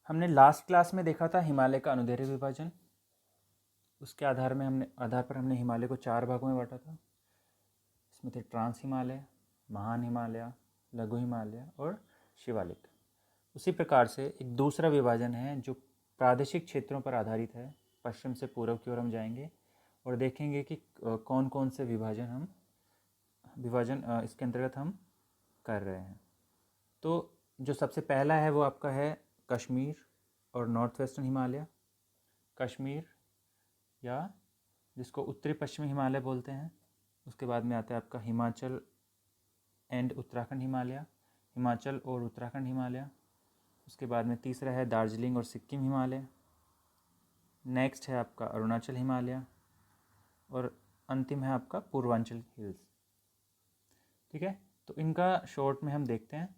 हमने last class में देखा था हिमालय का अनुदैर्ध्य विभाजन। उसके आधार पर हमने हिमालय को 4 भागों में बांटा था। इसमें थे ट्रांस हिमालय, महान हिमालय, लघु हिमालय और शिवालिक। उसी प्रकार से एक दूसरा विभाजन है जो प्रादेशिक क्षेत्रों पर आधारित है। पश्चिम से पूर्व की ओर हम जाएंगे और देखेंगे कि कौन कौन से विभाजन इसके अंतर्गत हम कर रहे हैं। तो जो सबसे पहला है वो आपका है कश्मीर और नॉर्थ वेस्टर्न हिमालय। कश्मीर या जिसको उत्तरी पश्चिमी हिमालय बोलते हैं। उसके बाद में आता है आपका हिमाचल एंड उत्तराखंड हिमालय, हिमाचल और उत्तराखंड हिमालय। उसके बाद में तीसरा है दार्जिलिंग और सिक्किम हिमालय। नेक्स्ट है आपका अरुणाचल हिमालय और अंतिम है आपका पूर्वांचल हिल्स। ठीक है, तो इनका शॉर्ट में हम देखते हैं।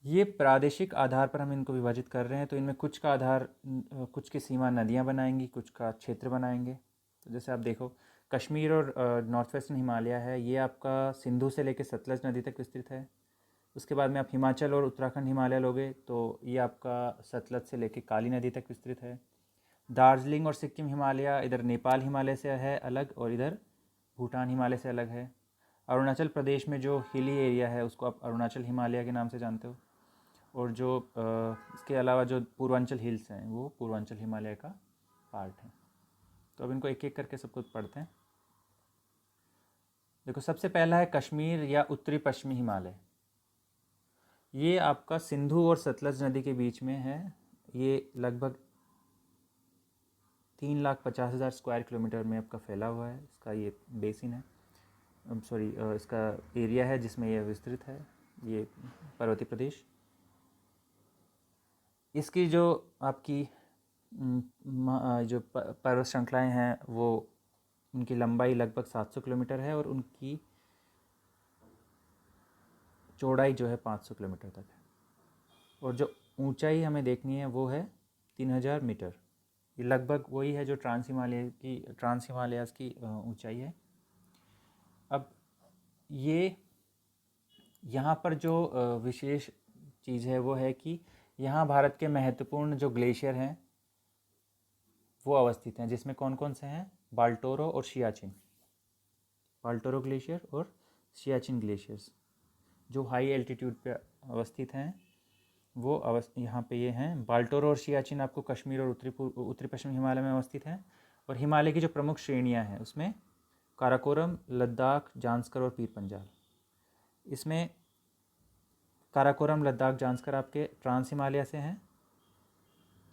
ये प्रादेशिक आधार पर हम इनको विभाजित कर रहे हैं। तो इनमें कुछ का आधार, कुछ की सीमा नदियाँ बनाएंगी, कुछ का क्षेत्र बनाएंगे। तो जैसे आप देखो, कश्मीर और नॉर्थ वेस्टर्न हिमालय है, ये आपका सिंधु से लेकर सतलज नदी तक विस्तृत है। उसके बाद में आप हिमाचल और उत्तराखंड हिमालय लोगे तो ये आपका सतलज से लेकर काली नदी तक विस्तृत है। दार्जिलिंग और सिक्किम हिमालय इधर नेपाल हिमालय से है अलग और इधर भूटान हिमालय से अलग है। अरुणाचल प्रदेश में जो हिली एरिया है उसको आप अरुणाचल हिमालय के नाम से जानते हो। और जो इसके अलावा जो पूर्वांचल हिल्स हैं वो पूर्वांचल हिमालय का पार्ट है। तो अब इनको एक एक करके सब कुछ पढ़ते हैं। देखो, सबसे पहला है कश्मीर या उत्तरी पश्चिमी हिमालय। ये आपका सिंधु और सतलज नदी के बीच में है। ये लगभग 3,50,000 स्क्वायर किलोमीटर में आपका फैला हुआ है। इसका ये बेसिन है, इसका एरिया है जिसमें यह विस्तृत है, ये पर्वतीय प्रदेश। इसकी जो आपकी जो पर्वत श्रृंखलाएँ हैं वो उनकी लंबाई लगभग 700 किलोमीटर है और उनकी चौड़ाई जो है 500 किलोमीटर तक है। और जो ऊंचाई हमें देखनी है वो है 3,000 मीटर। ये लगभग वही है जो ट्रांस हिमालयाज़ की ऊंचाई है। अब ये यहाँ पर जो विशेष चीज़ है वो है कि यहाँ भारत के महत्वपूर्ण जो ग्लेशियर हैं वो अवस्थित हैं, जिसमें कौन कौन से हैं? बाल्टोरो और सियाचिन। बाल्टोरो ग्लेशियर और सियाचिन ग्लेशियर्स जो हाई एल्टीट्यूड पे अवस्थित हैं वो यहाँ पे ये हैं। बाल्टोरो और सियाचिन आपको कश्मीर और उत्तरी पश्चिमी हिमालय में अवस्थित हैं। और हिमालय की जो प्रमुख श्रेणियाँ हैं उसमें काराकोरम, लद्दाख, जांस्कर और पीर पंजाल। इसमें काराकोरम, लद्दाख, जांस्कर आपके ट्रांस हिमालय से हैं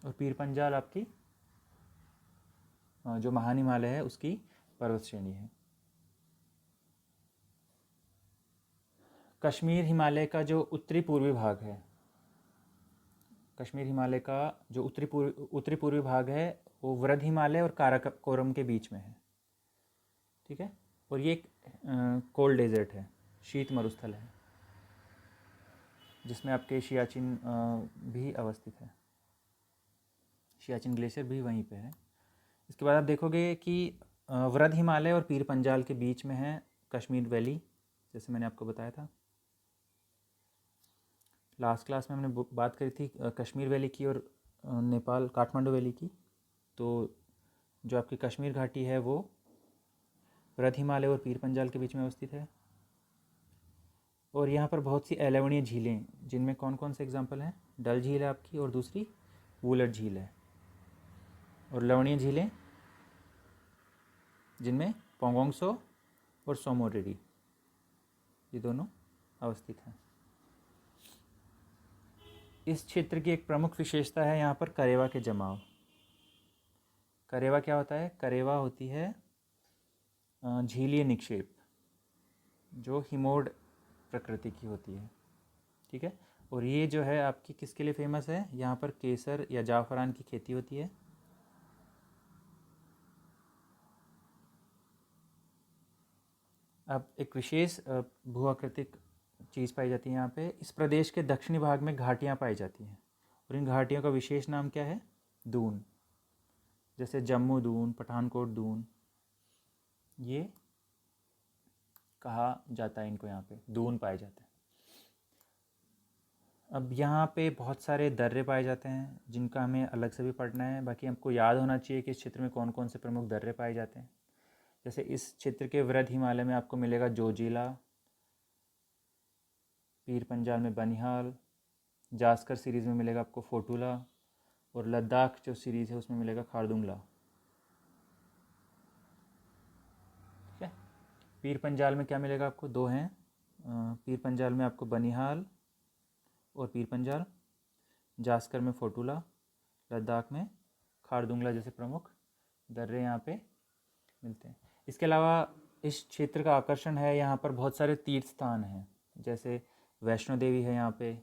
और पीर पंजाल आपकी जो महान हिमालय है उसकी पर्वत श्रेणी है। कश्मीर हिमालय का जो उत्तरी पूर्वी भाग है, कश्मीर हिमालय का जो उत्तरी पूर्वी भाग है वो वृद्ध हिमालय और काराकोरम के बीच में है। ठीक है, और ये एक कोल्ड डेजर्ट है, शीत मरुस्थल है, जिसमें आपके सियाचिन भी अवस्थित है। सियाचिन ग्लेशियर भी वहीं पे है। इसके बाद आप देखोगे कि वृद्ध हिमालय और पीर पंजाल के बीच में है कश्मीर वैली, जैसे मैंने आपको बताया था। लास्ट क्लास में हमने बात करी थी कश्मीर वैली की और नेपाल काठमांडू वैली की। तो जो आपकी कश्मीर घाटी है वो वृद्ध हिमालय और पीर पंजाल के बीच में अवस्थित है। और यहाँ पर बहुत सी अलवणीय झीलें, जिनमें कौन कौन से एग्जाम्पल हैं? डल झील है आपकी और दूसरी वुलर झील है। और लवणीय झीलें जिनमें पोंगोंगसो और सोमोरिरी ये दोनों अवस्थित हैं। इस क्षेत्र की एक प्रमुख विशेषता है यहाँ पर करेवा के जमाव। करेवा क्या होता है? करेवा होती है झीलीय निक्षेप जो हिमोड प्रकृति की होती है। ठीक है, और ये जो है आपकी किसके लिए फेमस है? यहाँ पर केसर या जाफरान की खेती होती है। अब एक विशेष भूआकृतिक चीज़ पाई जाती है यहाँ पे। इस प्रदेश के दक्षिणी भाग में घाटियाँ पाई जाती हैं और इन घाटियों का विशेष नाम क्या है? दून। जैसे जम्मू दून, पठानकोट दून, ये कहा जाता है इनको, यहाँ पे दून पाए जाते हैं। अब यहाँ पे बहुत सारे दर्रे पाए जाते हैं जिनका हमें अलग से भी पढ़ना है। बाकी हमको याद होना चाहिए कि इस क्षेत्र में कौन कौन से प्रमुख दर्रे पाए जाते हैं। जैसे इस क्षेत्र के वृद्ध हिमालय में आपको मिलेगा जोजिला, पीर पंजाल में बनिहाल, जास्कर सीरीज़ में मिलेगा आपको फोटूला, और लद्दाख जो सीरीज़ है उसमें मिलेगा खारदुंगला। ठीक है। पीर पंजाल में क्या मिलेगा आपको? दो हैं, पीर पंजाल में आपको बनिहाल और पीर पंजाल, जास्कर में फोटूला, लद्दाख में खारदुंगला जैसे प्रमुख दर्रे यहाँ पे मिलते हैं। इसके अलावा इस क्षेत्र का आकर्षण है, यहाँ पर बहुत सारे तीर्थ स्थान हैं। जैसे वैष्णो देवी है यहाँ पे,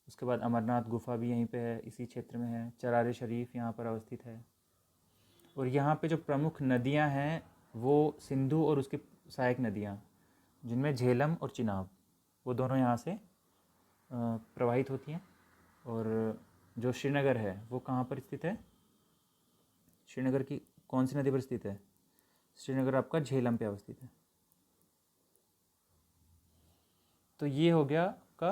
उसके बाद अमरनाथ गुफा भी यहीं पे है, इसी क्षेत्र में है। चरार शरीफ यहाँ पर अवस्थित है। और यहाँ पे जो प्रमुख नदियाँ हैं वो सिंधु और उसकी सहायक नदियाँ, जिनमें झेलम और चिनाब, वो दोनों यहाँ से प्रवाहित होती हैं। और जो श्रीनगर है वो कहाँ पर स्थित है? श्रीनगर की कौन सी नदी पर स्थित है? श्रीनगर आपका झेलम पे अवस्थित है। तो ये हो गया का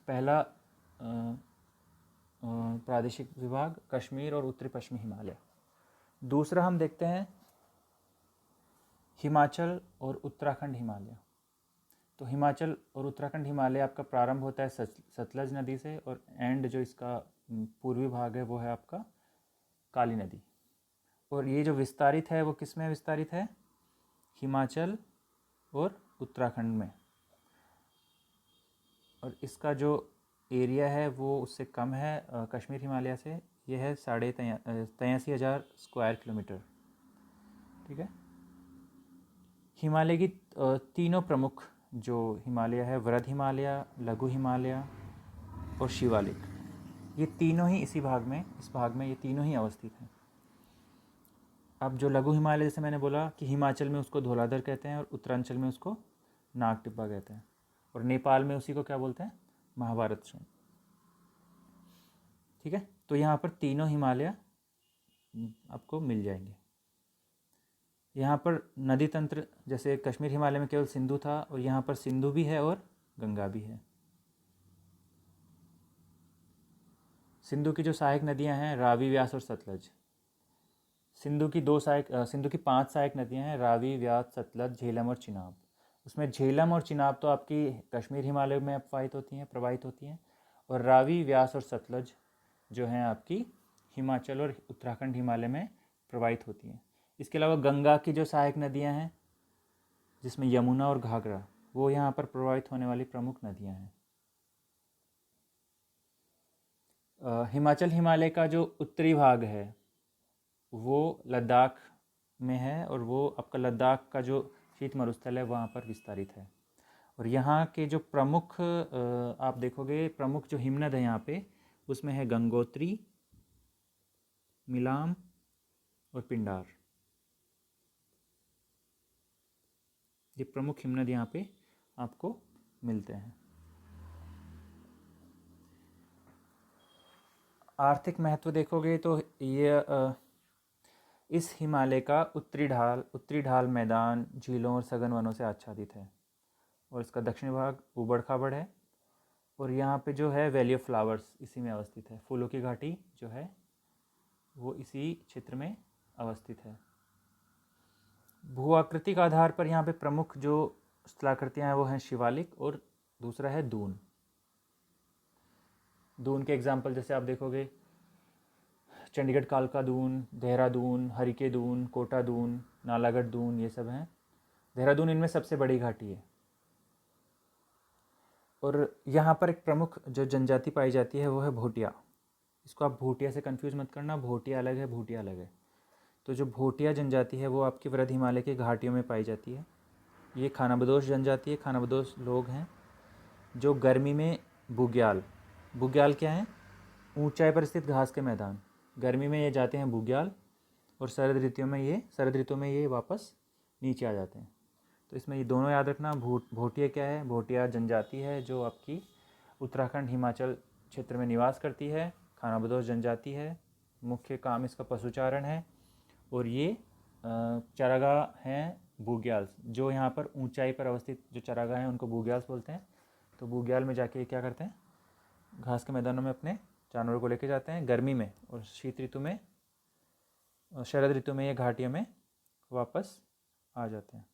पहला प्रादेशिक विभाग, कश्मीर और उत्तरी पश्चिमी हिमालय। दूसरा हम देखते हैं हिमाचल और उत्तराखंड हिमालय। तो हिमाचल और उत्तराखंड हिमालय आपका प्रारंभ होता है सतलज नदी से, और एंड जो इसका पूर्वी भाग है वो है आपका काली नदी। और ये जो विस्तारित है वो किस में विस्तारित है? हिमाचल और उत्तराखंड में। और इसका जो एरिया है वो उससे कम है कश्मीर हिमालय से। ये है 83,000 स्क्वायर किलोमीटर। ठीक है। हिमालय की तीनों प्रमुख जो हिमालय है, वृद्ध हिमालय, लघु हिमालय और शिवालिक, ये तीनों ही इस भाग में ये तीनों ही अवस्थित हैं। अब जो लघु हिमालय, जैसे मैंने बोला कि हिमाचल में उसको धौलाधर कहते हैं और उत्तरांचल में उसको नाग टिब्बा कहते हैं, और नेपाल में उसी को क्या बोलते हैं? महाभारत श्रृंग। ठीक है। तो यहाँ पर तीनों हिमालय आपको मिल जाएंगे। यहाँ पर नदी तंत्र, जैसे कश्मीर हिमालय में केवल सिंधु था, और यहाँ पर सिंधु भी है और गंगा भी है। सिंधु की जो सहायक नदियाँ हैं रावी, व्यास और सतलज। सिंधु की 5 सहायक नदियाँ हैं, रावी, व्यास, सतलज, झेलम और चिनाब। उसमें झेलम और चिनाब तो आपकी कश्मीर हिमालय में प्रवाहित होती हैं, और रावी, व्यास और सतलज जो हैं आपकी हिमाचल और उत्तराखंड हिमालय में प्रवाहित होती हैं। इसके अलावा गंगा की जो सहायक नदियाँ हैं, जिसमें यमुना और घाघरा, वो यहाँ पर प्रवाहित होने वाली प्रमुख नदियाँ हैं। हिमाचल हिमालय का जो उत्तरी भाग है वो लद्दाख में है, और वो आपका लद्दाख का जो शीत मरुस्थल है वहाँ पर विस्तारित है। और यहाँ के जो प्रमुख आप देखोगे प्रमुख जो हिमनद है यहाँ पे, उसमें है गंगोत्री, मिलाम और पिंडार। ये प्रमुख हिमनद यहाँ पे आपको मिलते हैं। आर्थिक महत्व देखोगे तो ये इस हिमालय का उत्तरी ढाल मैदान झीलों और सघन वनों से आच्छादित है, और इसका दक्षिणी भाग ऊबड़ खाबड़ है। और यहाँ पे जो है वैली ऑफ फ्लावर्स इसी में अवस्थित है। फूलों की घाटी जो है वो इसी क्षेत्र में अवस्थित है। भू आकृतिक आधार पर यहाँ पे प्रमुख जो स्थलाकृतियाँ हैं वो हैं शिवालिक, और दूसरा है दून। दून के एग्जाम्पल जैसे आप देखोगे चंडीगढ़ कालका दून, देहरादून, हरिके दून, कोटा दून, नालागढ़ दून, ये सब हैं। देहरादून इनमें सबसे बड़ी घाटी है। और यहाँ पर एक प्रमुख जो जनजाति पाई जाती है वो है भोटिया। इसको आप भोटिया से कंफ्यूज मत करना, भोटिया अलग है, भूटिया अलग है। तो जो भोटिया जनजाति है वो आपकी वृद्ध हिमालय की घाटियों में पाई जाती है। ये खानाबदोश जनजाति है, खानाबदोश लोग हैं जो गर्मी में बुग्याल क्या है? ऊंचाई पर स्थित घास के मैदान। गर्मी में ये जाते हैं बुग्याल, और शरद ऋतु में ये वापस नीचे आ जाते हैं। तो इसमें ये दोनों याद रखना। भोटिया क्या है? भोटिया जनजाति है जो आपकी उत्तराखंड हिमाचल क्षेत्र में निवास करती है, खानाबदोश जनजाति है, मुख्य काम इसका पशुचारण है, और ये चारागाह हैं बुग्याल, जो यहाँ पर ऊंचाई पर अवस्थित जो चरागाह हैं उनको बुग्याल बोलते हैं। तो बुग्याल में जाके क्या करते हैं, घास के मैदानों में अपने जानवरों को लेके जाते हैं गर्मी में, और शीत ऋतु में और शरद ऋतु में ये घाटियों में वापस आ जाते हैं।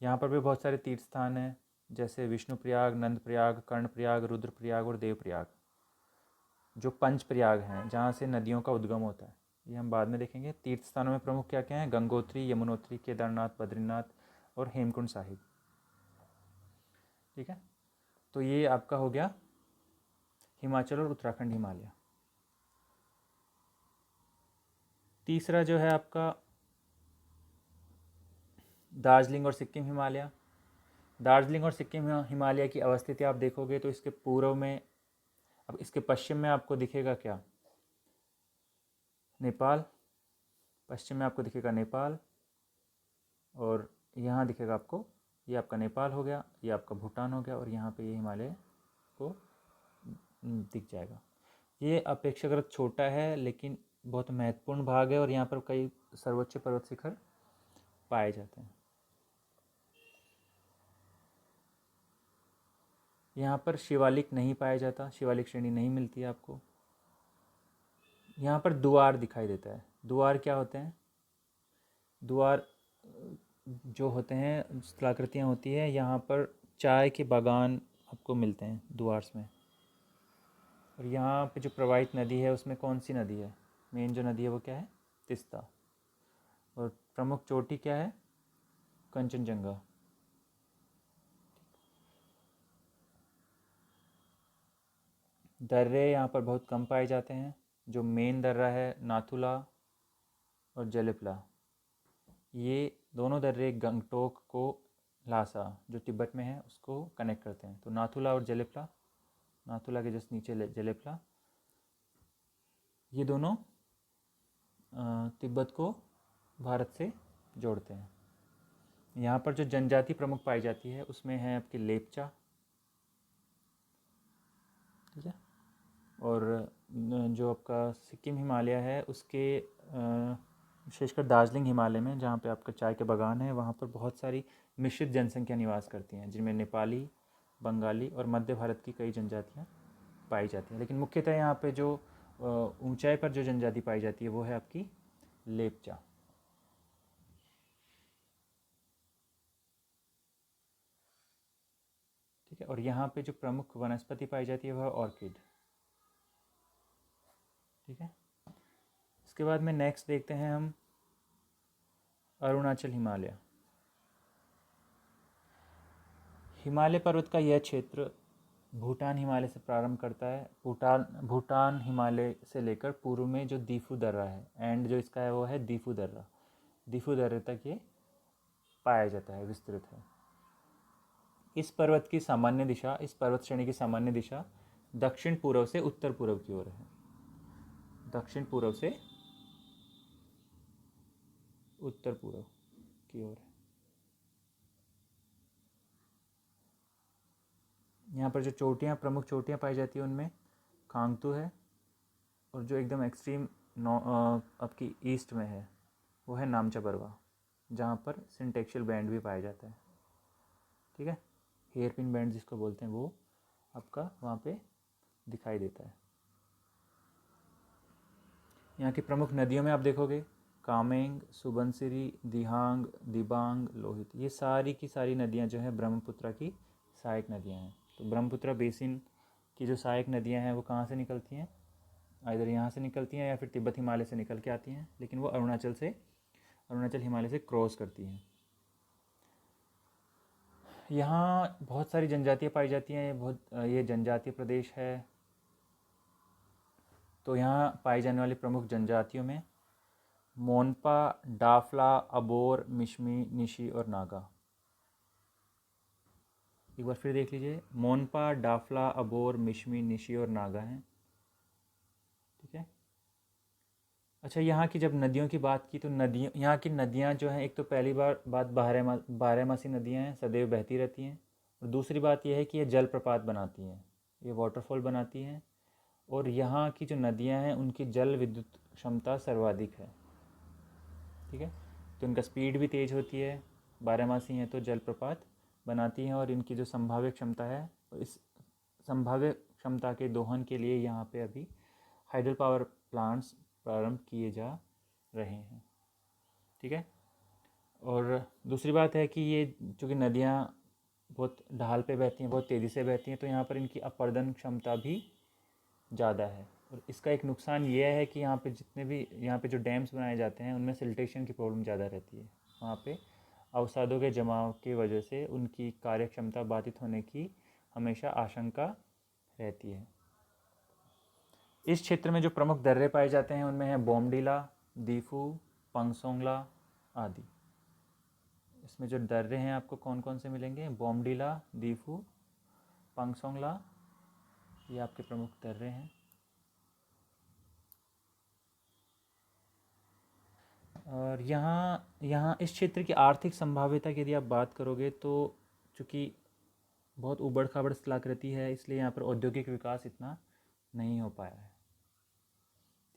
यहाँ पर भी बहुत सारे तीर्थ स्थान हैं, जैसे विष्णु प्रयाग, नंद प्रयाग, कर्ण प्रयाग, रुद्र प्रयाग और देव प्रयाग, जो पंच प्रयाग हैं जहाँ से नदियों का उद्गम होता है। ये हम बाद में देखेंगे। तीर्थ स्थानों में प्रमुख क्या क्या हैं, गंगोत्री, यमुनोत्री, केदारनाथ, बद्रीनाथ और हेमकुंड साहिब। ठीक है, तो ये आपका हो गया हिमाचल और उत्तराखंड हिमालय। तीसरा जो है आपका दार्जिलिंग और सिक्किम हिमालय। दार्जिलिंग और सिक्किम हिमालय की अवस्थिति आप देखोगे तो इसके पूर्व में, अब इसके पश्चिम में आपको दिखेगा क्या, नेपाल। पश्चिम में आपको दिखेगा नेपाल, और यहाँ दिखेगा आपको, ये आपका नेपाल हो गया, ये आपका भूटान हो गया, और यहाँ पे ये हिमालय को दिख जाएगा। ये अपेक्षाकृत छोटा है लेकिन बहुत महत्वपूर्ण भाग है, और यहाँ पर कई सर्वोच्च पर्वत शिखर पाए जाते हैं। यहाँ पर शिवालिक नहीं पाया जाता, शिवालिक श्रेणी नहीं मिलती है आपको। यहाँ पर दुआर दिखाई देता है। दुआर क्या होते हैं, दुआर जो होते हैं स्थलाकृतियाँ होती है, यहाँ पर चाय के बागान आपको मिलते हैं दुआर्स में। और यहाँ पे जो प्रवाहित नदी है उसमें कौन सी नदी है, मेन जो नदी है वो क्या है, तिस्ता। और प्रमुख चोटी क्या है, कंचनजंगा। दर्रे यहाँ पर बहुत कम पाए जाते हैं। जो मेन दर्रा है नाथुला और जलिपला, ये दोनों दर्रे गंगटोक को लासा जो तिब्बत में है उसको कनेक्ट करते हैं। तो नाथुला और जलिपला, नाथुला के जस्ट नीचे जलिपला, ये दोनों तिब्बत को भारत से जोड़ते हैं। यहाँ पर जो जनजाति प्रमुख पाई जाती है उसमें है आपकी लेपचा, ठीक है। और जो आपका सिक्किम हिमालय है उसके विशेषकर दार्जिलिंग हिमालय में जहाँ पे आपका चाय के बागान है, वहाँ पर बहुत सारी मिश्रित जनसंख्या निवास करती हैं, जिनमें नेपाली, बंगाली और मध्य भारत की कई जनजातियाँ पाई जाती हैं। लेकिन मुख्यतः यहाँ पे जो ऊंचाई पर जो जनजाति पाई जाती है वो है आपकी लेपचा। ठीक है, और यहाँ पे जो प्रमुख वनस्पति पाई जाती है वह ऑर्किड। ठीक है, इसके बाद में नेक्स्ट देखते हैं हम अरुणाचल हिमालय। हिमालय पर्वत का यह क्षेत्र भूटान हिमालय से प्रारंभ करता है। भूटान हिमालय से लेकर पूर्व में जो दीफू दर्रा है, एंड जो इसका है वो है दीफू दर्रा, दीफू दर्रे तक ये पाया जाता है, विस्तृत है। इस पर्वत की सामान्य दिशा, इस पर्वत श्रेणी की सामान्य दिशा दक्षिण पूर्व से उत्तर पूर्व की ओर है, दक्षिण पूर्व से उत्तर पूर्व की ओर है। यहाँ पर जो चोटियाँ, प्रमुख चोटियाँ पाई जाती हैं उनमें खांगतू है, और जो एकदम एक्सट्रीम आपकी ईस्ट में है वो है नामचा बरवा, जहाँ पर सिंटेक्शियल बैंड भी पाया जाता है। ठीक है, हेयर पिन बैंड जिसको बोलते हैं वो आपका वहाँ पे दिखाई देता है। यहाँ की प्रमुख नदियों में आप देखोगे कामेंग, सुबनसिरी, दिहांग, दिबांग, लोहित, ये सारी की सारी नदियाँ जो हैं ब्रह्मपुत्र की सहायक नदियाँ हैं। तो ब्रह्मपुत्र बेसिन की जो सहायक नदियाँ हैं वो कहाँ से निकलती हैं, इधर यहाँ से निकलती हैं या फिर तिब्बत हिमालय से निकल के आती हैं, लेकिन वो अरुणाचल हिमालय से क्रॉस करती हैं। यहाँ बहुत सारी जनजातियाँ पाई जाती हैं, ये जनजातीय प्रदेश है। तो यहाँ पाई जाने वाली प्रमुख जनजातियों में मोनपा, डाफला, अबोर, मिशमी, निशी और नागा। एक बार फिर देख लीजिए, मोनपा, डाफला, अबोर, मिशमी, निशी और नागा हैं। ठीक है, अच्छा, यहाँ की जब नदियों की बात की तो नदियाँ, यहाँ की नदियाँ जो हैं, एक तो पहली बात बारहमासी नदियाँ हैं, सदैव बहती रहती हैं। और दूसरी बात यह है कि ये जलप्रपात बनाती हैं, ये वाटरफॉल बनाती हैं। और यहाँ की जो नदियाँ हैं उनकी जल विद्युत क्षमता सर्वाधिक है। ठीक है, तो इनका स्पीड भी तेज़ होती है, बारहमासी हैं तो जलप्रपात बनाती हैं, और इनकी जो संभाव्य क्षमता है, इस संभाव्य क्षमता के दोहन के लिए यहाँ पे अभी हाइडल पावर प्लांट्स प्रारंभ किए जा रहे हैं। ठीक है। और दूसरी बात है कि ये चूँकि नदियाँ बहुत ढाल पे बहती हैं, बहुत तेज़ी से बहती हैं, तो यहाँ पर इनकी अपरदन क्षमता भी ज़्यादा है। और इसका एक नुकसान ये है कि यहाँ पे जितने भी यहाँ पे जो डैम्स बनाए जाते हैं उनमें सिल्टेशन की प्रॉब्लम ज़्यादा रहती है। वहाँ पे अवसादों के जमाव की वजह से उनकी कार्यक्षमता बाधित होने की हमेशा आशंका रहती है। इस क्षेत्र में जो प्रमुख दर्रे पाए जाते हैं उनमें है बोमडीला, दीफू, पंगसोंगला आदि। इसमें जो दर्रे हैं आपको कौन कौन से मिलेंगे? बोमडीला, दीफू, पंगसोंगला, ये आपके प्रमुख दर्रे हैं। और यहाँ इस क्षेत्र की आर्थिक संभाव्यता की यदि आप बात करोगे तो चूँकि बहुत उबड़ खाबड़ स्थलाकृति है, इसलिए यहाँ पर औद्योगिक विकास इतना नहीं हो पाया है।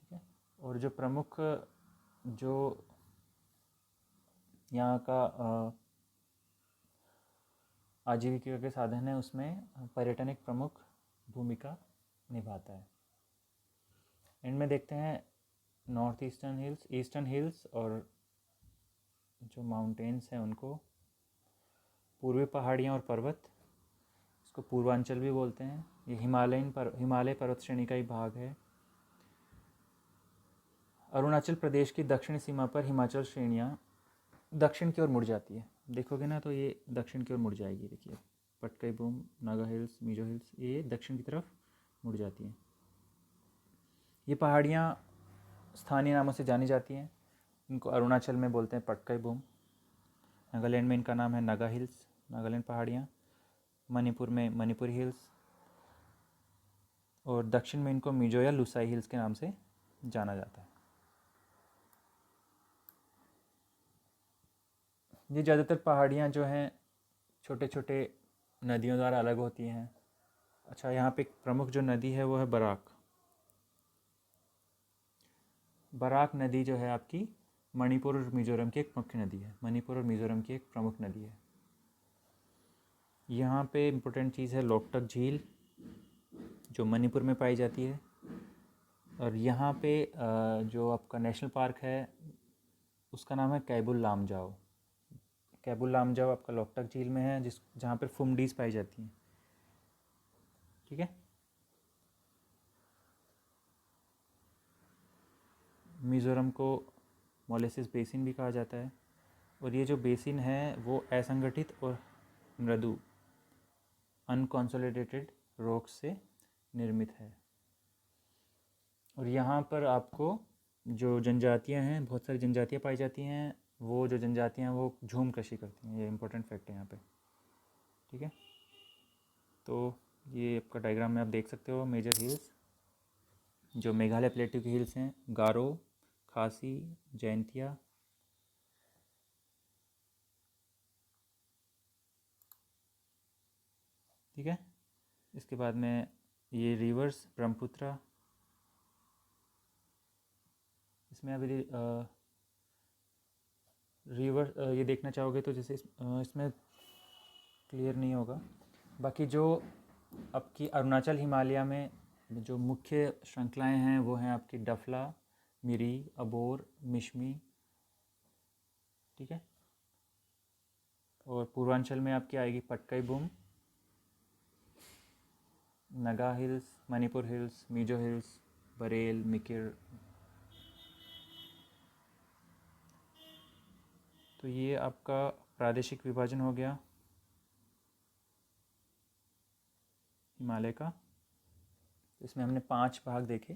ठीक है। और जो प्रमुख जो यहाँ का आजीविका के साधन है उसमें पर्यटन एक प्रमुख भूमिका निभाता है। इनमें देखते हैं north eastern hills, eastern hills और जो माउंटेन्स हैं उनको, पूर्वी पहाड़ियाँ और पर्वत, इसको पूर्वांचल भी बोलते हैं। ये हिमालय पर्वत श्रेणी का ही भाग है। अरुणाचल प्रदेश की दक्षिणी सीमा पर हिमाचल श्रेणियाँ दक्षिण की ओर मुड़ जाती है। देखोगे ना तो ये दक्षिण की ओर मुड़ जाएगी। देखिए Patkai boom, Naga hills, Mizo hills, ये दक्षिण की तरफ मुड़ जाती हैं। ये पहाड़ियाँ स्थानीय नामों से जानी जाती हैं। इनको अरुणाचल में बोलते हैं पटकाई बूम, नागालैंड में इनका नाम है नागा हिल्स, नागालैंड पहाड़ियाँ, मणिपुर में मणिपुर हिल्स, और दक्षिण में इनको मिजो या लुसाई हिल्स के नाम से जाना जाता है। ये ज़्यादातर पहाड़ियाँ जो हैं छोटे छोटे नदियों द्वारा अलग होती हैं। अच्छा, यहाँ पे एक प्रमुख जो नदी है वो है बराक। बराक नदी जो है आपकी मणिपुर और मिज़ोरम की एक मुख्य नदी है। मणिपुर और मिज़ोरम की एक प्रमुख नदी है। यहाँ पे इम्पोर्टेंट चीज़ है लोकटक झील, जो मणिपुर में पाई जाती है। और यहाँ पे जो आपका नेशनल पार्क है उसका नाम है कैबुल लामजाओ। कैबुल लामजाओ आपका लोकटक झील में है, जहाँ पर फुमडीज पाई जाती हैं। ठीक है। मिज़ोरम को मोलेसिस बेसिन भी कहा जाता है, और ये जो बेसिन है वो असंगठित और मृदु अनकॉन्सोलिडेटेड रॉक्स से निर्मित है। और यहाँ पर आपको जो जनजातियाँ हैं, बहुत सारी जनजातियाँ पाई जाती हैं। वो जो जनजातियाँ वो झूम कृषि करती हैं। ये इंपॉर्टेंट फैक्ट है यहाँ पे। ठीक है। तो ये आपका डायग्राम में आप देख सकते हो मेजर हिल्स जो मेघालय प्लेट्यू की हिल्स हैं, गारो, खासी, जैंतिया, ठीक है। इसके बाद में ये रिवर्स ब्रह्मपुत्र, इसमें अभी रिवर ये देखना चाहोगे तो जैसे इसमें क्लियर नहीं होगा। बाकी जो आपकी अरुणाचल हिमालय में जो मुख्य श्रृंखलाएं हैं वो हैं आपकी डफला, मिरी, अबोर, मिशमी। ठीक है। और पूर्वांचल में आपकी आएगी Patkai boom, Naga hills, Manipur hills, Mizo hills, Barail, Mikir. तो ये आपका प्रादेशिक विभाजन हो गया हिमालय का। इसमें हमने 5 भाग देखे।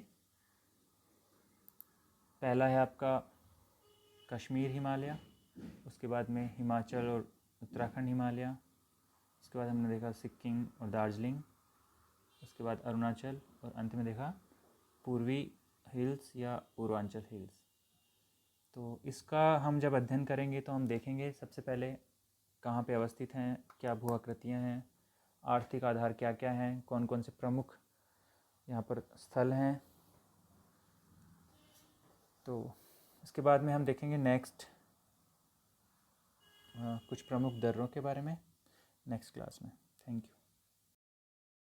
पहला है आपका कश्मीर हिमालय, उसके बाद में हिमाचल और उत्तराखंड हिमालय, उसके बाद हमने देखा सिक्किम और दार्जिलिंग, उसके बाद अरुणाचल, और अंत में देखा पूर्वी हिल्स या पूर्वांचल हिल्स। तो इसका हम जब अध्ययन करेंगे तो हम देखेंगे सबसे पहले कहाँ पे अवस्थित हैं, क्या भू आकृतियाँ हैं, आर्थिक आधार क्या क्या हैं, कौन कौन से प्रमुख यहाँ पर स्थल हैं। तो इसके बाद में हम देखेंगे नेक्स्ट कुछ प्रमुख दर्रों के बारे में नेक्स्ट क्लास में। Thank you.